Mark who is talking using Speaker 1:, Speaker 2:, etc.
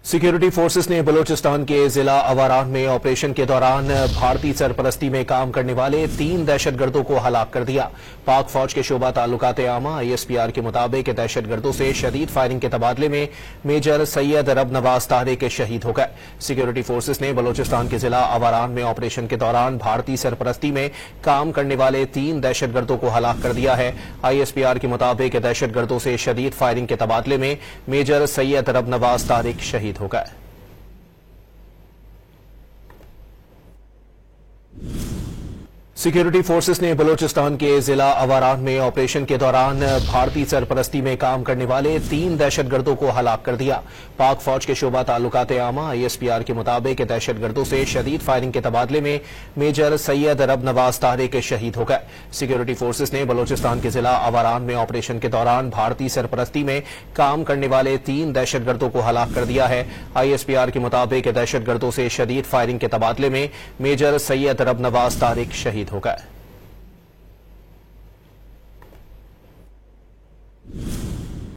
Speaker 1: Security forces ने बलूचिस्तान के जिला अवारान में ऑपरेशन के दौरान भारतीय सरपरस्ती में काम करने वाले 3 दहशतगर्दों को हलाक कर दिया। पाक फौज के शोबा ताल्लुकात आमा ISPR के मुताबिक दहशतगर्दों से शदीद फायरिंग के तबादले में मेजर सैयद रब नवाज तारिक शहीद हो गए। सिक्योरिटी फोर्सेस ने बलूचिस्तान के जिला अवारान में ऑपरेशन के दौरान भारतीय सरपरस्ती में काम करने वाले 3 दहशतगर्दों को हलाक कर दिया है। ISPR के मुताबिक दहशतगर्दों से शदीद फायरिंग के तबादले में मेजर सैयद रब नवाज तारिक शहीद हो गए। सिक्योरिटी फोर्सेस ने बलूचिस्तान के जिला अवारान में ऑपरेशन के दौरान भारतीय सरपरस्ती में काम करने वाले 3 दहशतगर्दों को हलाक कर दिया। पाक फौज के शोबा ताल्लुकात आमा ISPR के मुताबिक दहशतगर्दों से शदीद फायरिंग के तबादले में मेजर सैयद रब नवाज तारिक शहीद हो गए। सिक्योरिटी फोर्सेस ने बलूचिस्तान के जिला अवारान में ऑपरेशन के दौरान भारतीय सरपरस्ती में काम करने वाले 3 दहशतगर्दों को हलाक कर दिया है। ISPR के मुताबिक दहशतगर्दों से शदीद फायरिंग के तबादले में मेजर सैयद रब नवाज तारिक शहीद हो गए।